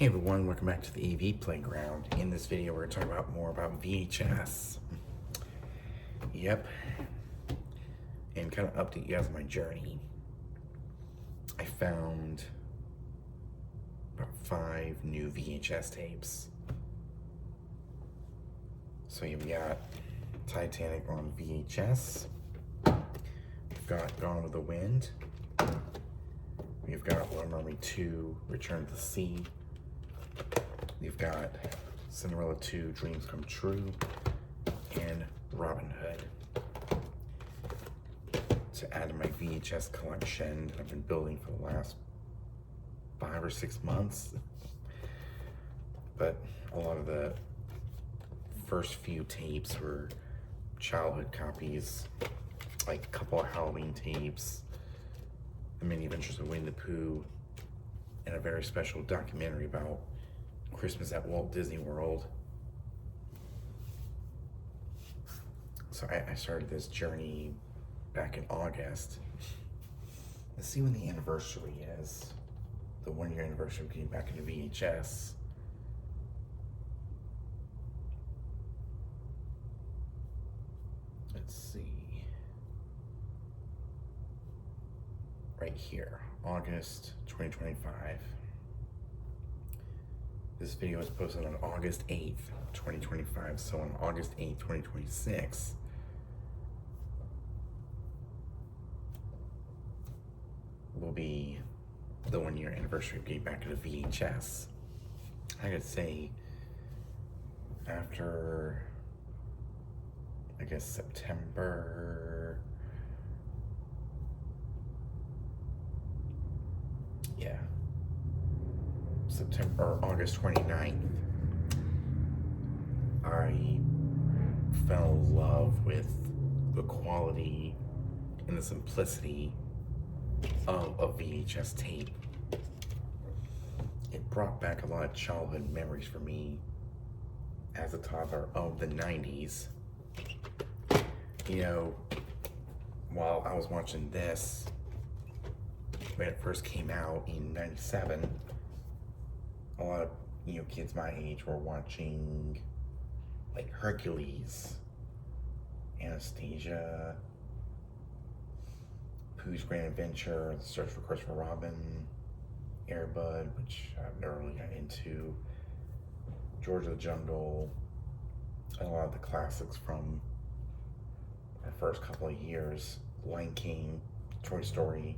Hey everyone, welcome back to the AV Playground. In this video, we're going to talk about more about VHS. Yep. And kind of update you guys on my journey. I found about 5 new VHS tapes. So you've got Titanic on VHS. We've got Gone with the Wind. We've got Little Mermaid 2, Return to the Sea. We've got Cinderella 2, Dreams Come True, and Robin Hood. To add to my VHS collection that I've been building for the last 5 or 6 months. But a lot of the first few tapes were childhood copies, like a couple of Halloween tapes, The Many Adventures of Winnie the Pooh, and a very special documentary about Christmas at Walt Disney World. So I started this journey back in August. Let's see when the anniversary is. The 1-year anniversary of getting back into VHS. Let's see. Right here, August 2025. This video was posted on August 8th, 2025. So on August 8th, 2026, will be the 1-year anniversary of getting back into VHS. I could say after, I guess, September, yeah, September or August 29th, I fell in love with the quality and the simplicity of a VHS tape. It brought back a lot of childhood memories for me as a toddler of the 90s. You know, while I was watching this, when it first came out in 97, a lot of kids my age were watching like Hercules, Anastasia, Pooh's Grand Adventure, The Search for Christopher Robin, Air Bud, which I've never really got into, George of the Jungle, and a lot of the classics from our first couple of years, Lion King, Toy Story,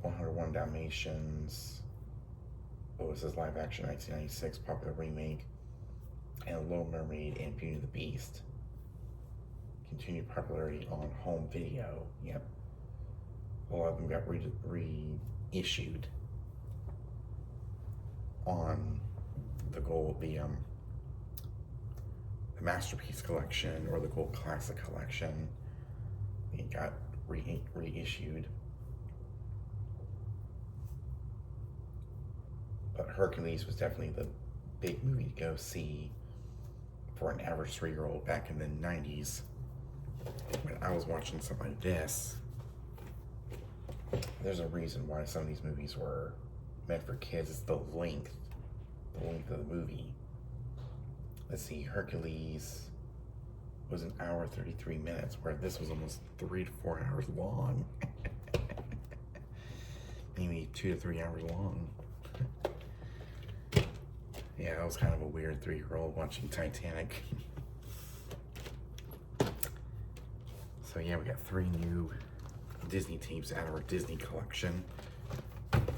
101 Dalmatians, what was his live action 1996 popular remake, and Little Mermaid and Beauty and the Beast. Continued popularity on home video. Yep. A lot of them got reissued on the Masterpiece Collection or the Gold Classic Collection. It got reissued. But Hercules was definitely the big movie to go see for an average 3-year-old back in the 90s. When I was watching something like this, there's a reason why some of these movies were meant for kids. It's the length of the movie. Let's see, Hercules was 1 hour 33 minutes, where this was almost 3 to 4 hours long. Maybe 2 to 3 hours long. Yeah, I was kind of a weird 3-year-old watching Titanic. So yeah, we got 3 new Disney tapes out of our Disney collection,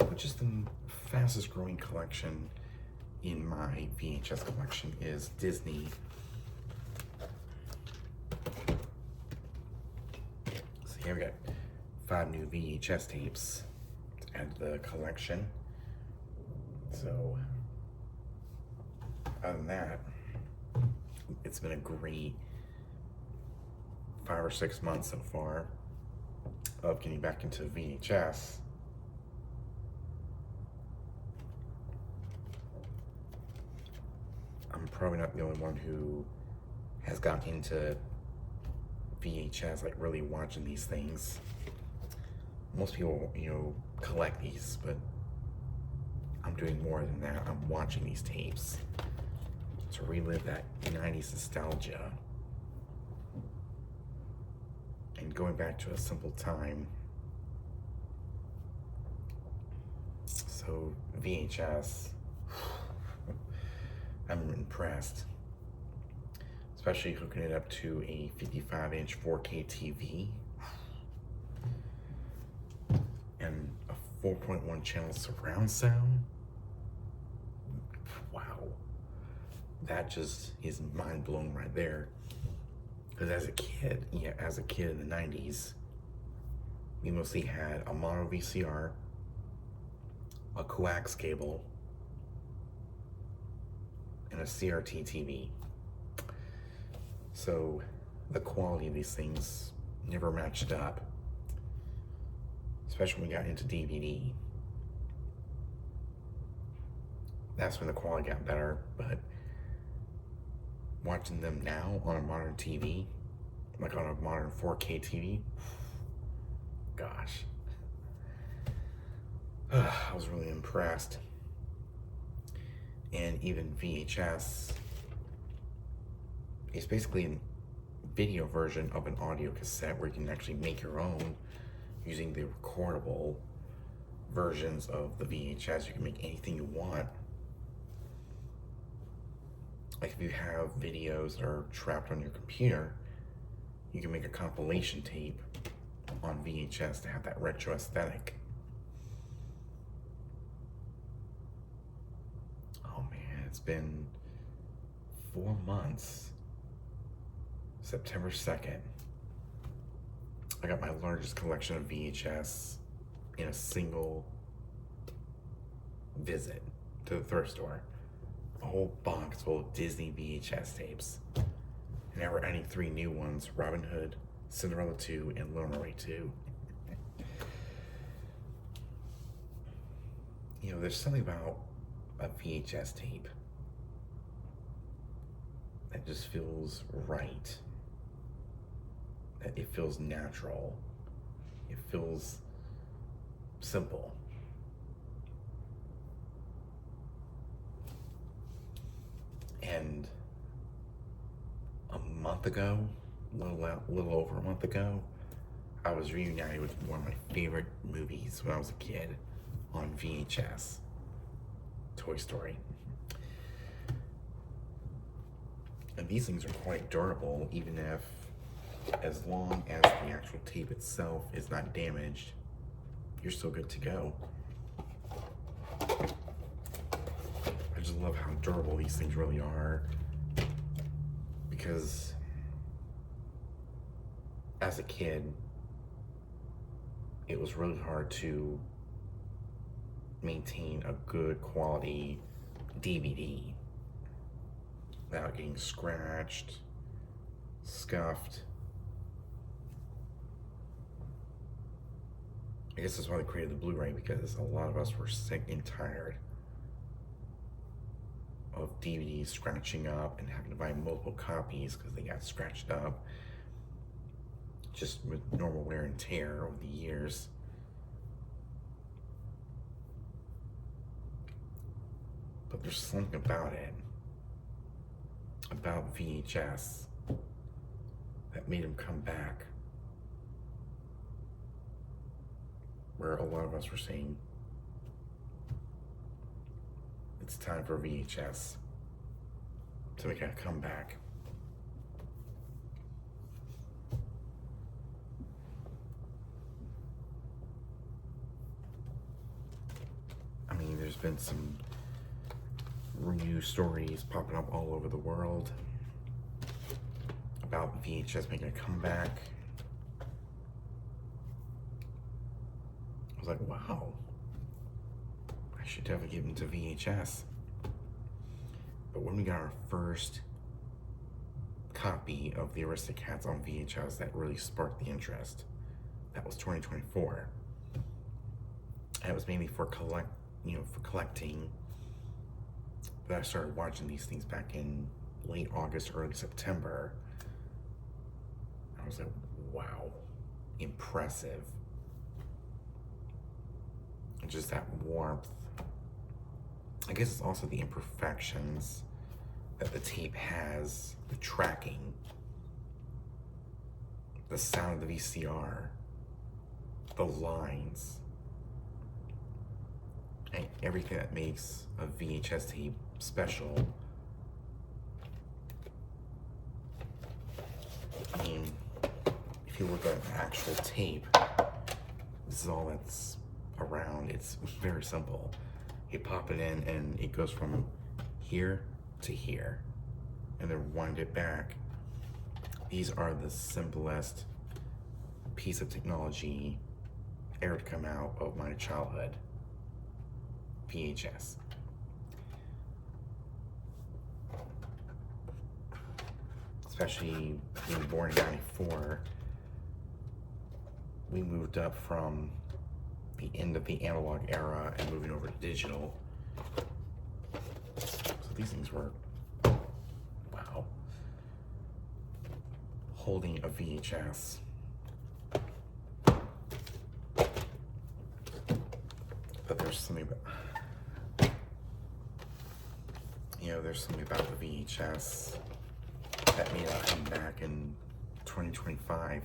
which is the fastest growing collection in my VHS collection is Disney. So yeah, we got 5 new VHS tapes to add to the collection. So other than that, it's been a great 5 or 6 months so far of getting back into VHS. I'm probably not the only one who has gotten into VHS, like really watching these things. Most people, collect these, but I'm doing more than that. I'm watching these tapes to relive that 90s nostalgia and going back to a simple time. So VHS, I'm impressed, especially hooking it up to a 55-inch 4K TV and a 4.1 channel surround sound. Wow, that just is mind blowing right there. Because as a kid in the 90s, we mostly had a mono VCR, a coax cable, and a CRT TV. So the quality of these things never matched up, especially when we got into DVD. That's when the quality got better, but watching them now on a modern TV, like on a modern 4K TV, gosh, I was really impressed. And even VHS is basically a video version of an audio cassette where you can actually make your own using the recordable versions of the VHS. You can make anything you want. Like if you have videos that are trapped on your computer, you can make a compilation tape on VHS to have that retro aesthetic. Oh man, it's been 4 months. September 2nd. I got my largest collection of VHS in a single visit to the thrift store. A whole box full of Disney VHS tapes. And now we're adding 3 new ones: Robin Hood, Cinderella 2, and Little Mermaid 2. You know, there's something about a VHS tape that just feels right. That it feels natural. It feels simple. And a month ago, a little over a month ago, I was reunited with one of my favorite movies when I was a kid on VHS, Toy Story. And these things are quite durable, even if, as long as the actual tape itself is not damaged, you're still good to go. I just love how durable these things really are, because as a kid, it was really hard to maintain a good quality DVD without getting scratched, scuffed. I guess that's why they created the Blu-ray, because a lot of us were sick and tired of DVDs scratching up and having to buy multiple copies because they got scratched up just with normal wear and tear over the years. But there's something about it, about VHS, that made him come back, where a lot of us were saying, it's time for VHS to make a comeback. I mean, there's been some new stories popping up all over the world about VHS making a comeback. I was like, wow, I should definitely get into VHS. But when we got our first copy of the Aristocats on VHS, that really sparked the interest. That was 2024. And it was mainly for collecting. But I started watching these things back in late August, early September. I was like, wow, impressive. And just that warmth I guess it's also the imperfections that the tape has, the tracking, the sound of the VCR, the lines, and everything that makes a VHS tape special. I mean, if you look at an actual tape, this is all that's around. It's very simple. You pop it in and it goes from here to here, and then wind it back. These are the simplest piece of technology ever to come out of my childhood. VHS. Especially being born in '94, we moved up from the end of the analog era and moving over to digital. So these things were, wow. Holding a VHS. But there's something about, there's something about the VHS that may not come back in 2025.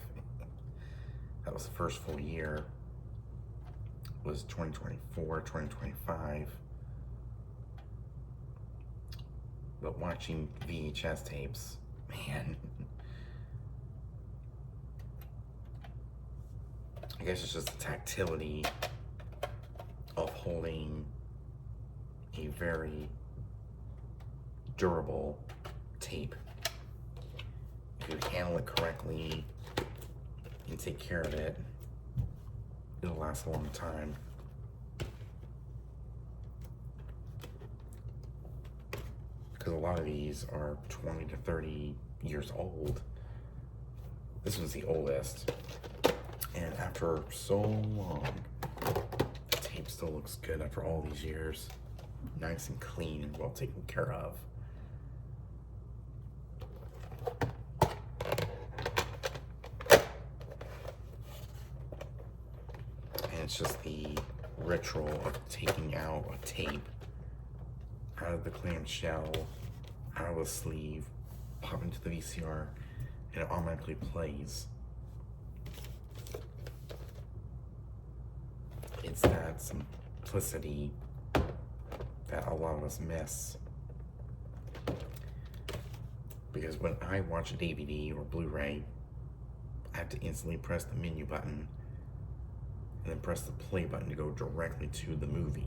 That was the first full year. Was 2024, 2025. But watching VHS tapes, man. I guess it's just the tactility of holding a very durable tape. If you handle it correctly and take care of it, it'll last a long time. Because a lot of these are 20 to 30 years old. This was the oldest. And after so long, the tape still looks good after all these years. Nice and clean and well taken care of. And it's just the ritual of taking out a tape out of the clamshell, out of the sleeve, pop into the VCR, and it automatically plays. It's that simplicity that a lot of us miss. Because when I watch a DVD or Blu-ray, I have to instantly press the menu button and then press the play button to go directly to the movie.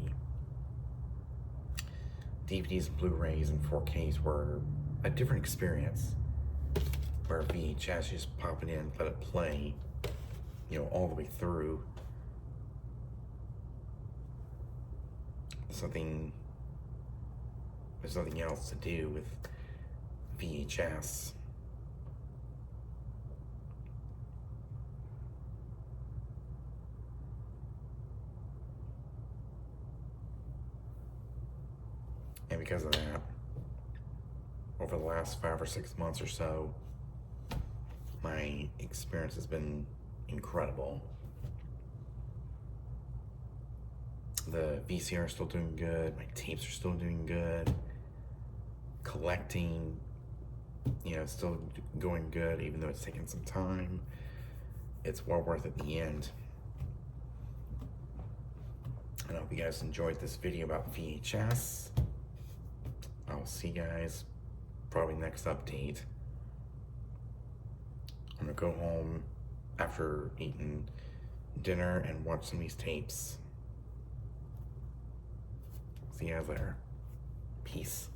DVDs and Blu-rays and 4Ks were a different experience, where VHS, you just pop it in, let it play, all the way through. There's nothing else to do with VHS. And because of that, over the last 5 or 6 months or so, my experience has been incredible. The VCR is still doing good, my tapes are still doing good, collecting, still going good, even though it's taken some time. It's well worth it at the end. And I hope you guys enjoyed this video about VHS. I'll see you guys probably next update. I'm gonna go home after eating dinner and watch some of these tapes. See you guys later. Peace.